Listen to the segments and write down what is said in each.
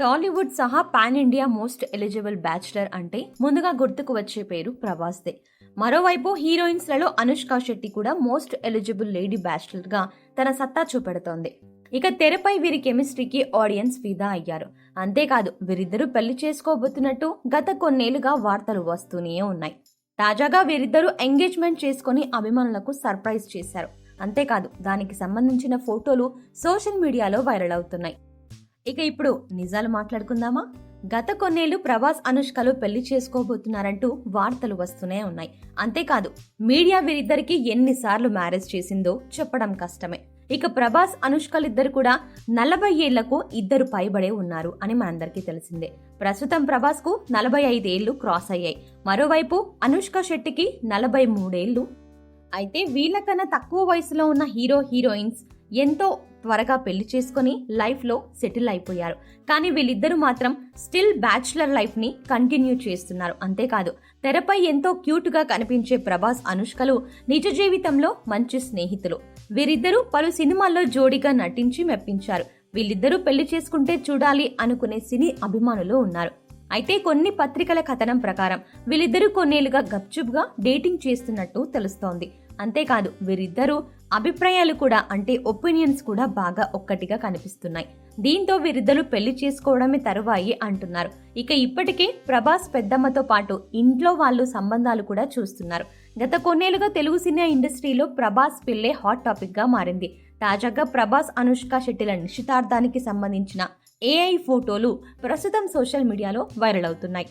టాలీవుడ్ సహా pan India most eligible bachelor అంటే ముందుగా గుర్తుకు వచ్చే పేరు ప్రభాస్దే. మరోవైపు హీరోయిన్స్లలో అనుష్క శెట్టి కూడా మోస్ట్ ఎలిజిబుల్ లేడీ బ్యాచ్లర్ గా తన సత్తా చూపెడుతోంది. ఇక తెరపై వీరి కెమిస్ట్రీకి ఆడియన్స్ ఫిదా అయ్యారు. అంతేకాదు వీరిద్దరూ పెళ్లి చేసుకోబోతున్నట్టు గత కొన్నేళ్లుగా వార్తలు వస్తూనే ఉన్నాయి. తాజాగా వీరిద్దరూ ఎంగేజ్మెంట్ చేసుకుని అభిమానులకు సర్ప్రైజ్ చేశారు. అంతేకాదు దానికి సంబంధించిన ఫోటోలు సోషల్ మీడియాలో వైరల్ అవుతున్నాయి. ఇక ఇప్పుడు నిజాలు మాట్లాడుకుందామా? గత కొన్నేళ్లు ప్రభాస్ అనుష్కలు పెళ్లి చేసుకోబోతున్నారంటూ వార్తలు వస్తూనే ఉన్నాయి. అంతేకాదు మీడియా వీరిద్దరికి ఎన్నిసార్లు మ్యారేజ్ చేసిందో చెప్పడం కష్టమే. ఇక ప్రభాస్ అనుష్కలిద్దరు కూడా 40 ఏళ్లకు ఇద్దరు పైబడే ఉన్నారు అని మనందరికీ తెలిసిందే. ప్రస్తుతం ప్రభాస్ కు 45 ఏళ్లు క్రాస్ అయ్యాయి. మరోవైపు అనుష్క శెట్టికి 43 ఏళ్లు. అయితే వీళ్ళకన్నా తక్కువ వయసులో ఉన్న హీరోయిన్స్ ఎంతో త్వరగా పెళ్లి చేసుకుని లైఫ్ లో సెటిల్ అయిపోయారు. కానీ వీళ్ళిద్దరూ మాత్రం స్టిల్ బ్యాచులర్ లైఫ్ ని కంటిన్యూ చేస్తున్నారు. అంతేకాదు తెరపై ఎంతో క్యూట్ గా కనిపించే ప్రభాస్ అనుష్కలు నిజ జీవితంలో మంచి స్నేహితులు. వీరిద్దరూ పలు సినిమాల్లో జోడీగా నటించి మెప్పించారు. వీళ్ళిద్దరూ పెళ్లి చేసుకుంటే చూడాలి అనుకునే సినీ అభిమానులు ఉన్నారు. అయితే కొన్ని పత్రికల కథనం ప్రకారం వీళ్ళిద్దరూ కొన్నేళ్లుగా గప్చుప్గా డేటింగ్ చేస్తున్నట్టు తెలుస్తోంది. అంతేకాదు వీరిద్దరూ అభిప్రాయాలు కూడా అంటే ఒపీనియన్స్ కూడా బాగా ఒక్కటిగా కనిపిస్తున్నాయి. దీంతో వీరిద్దరూ పెళ్లి చేసుకోవడమే తరువాయి అంటున్నారు. ఇక ఇప్పటికే ప్రభాస్ పెద్దమ్మతో పాటు ఇంట్లో వాళ్ళు సంబంధాలు కూడా చూస్తున్నారు. గత కొన్నేళ్లుగా తెలుగు సినిమా ఇండస్ట్రీలో ప్రభాస్ పెళ్లే హాట్ టాపిక్ గా మారింది. తాజాగా ప్రభాస్ అనుష్క శెట్టిల నిశ్చితార్థానికి సంబంధించిన ఏఐ ఫోటోలు ప్రస్తుతం సోషల్ మీడియాలో వైరల్ అవుతున్నాయి.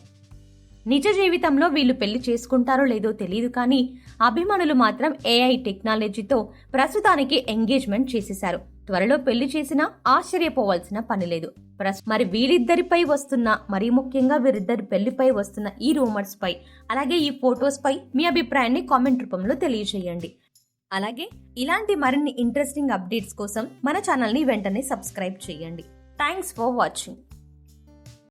నిజ జీవితంలో వీళ్ళు పెళ్లి చేసుకుంటారో లేదో తెలియదు, కానీ అభిమానులు మాత్రం ఏఐ టెక్నాలజీతో ప్రస్తుతానికి ఎంగేజ్మెంట్ చేసేశారు. త్వరలో పెళ్లి చేసినా ఆశ్చర్యపోవాల్సిన పని లేదు. మరి వీరిద్దరిపై వస్తున్న, మరీ ముఖ్యంగా వీరిద్దరి పెళ్లిపై వస్తున్న ఈ రూమర్స్ పై, అలాగే ఈ ఫొటోస్ పై మీ అభిప్రాయాన్ని కామెంట్ రూపంలో తెలియజేయండి. అలాగే ఇలాంటి మరిన్ని ఇంట్రెస్టింగ్ అప్డేట్స్ కోసం మన ఛానల్ని వెంటనే సబ్స్క్రైబ్ చేయండి. Thanks for watching.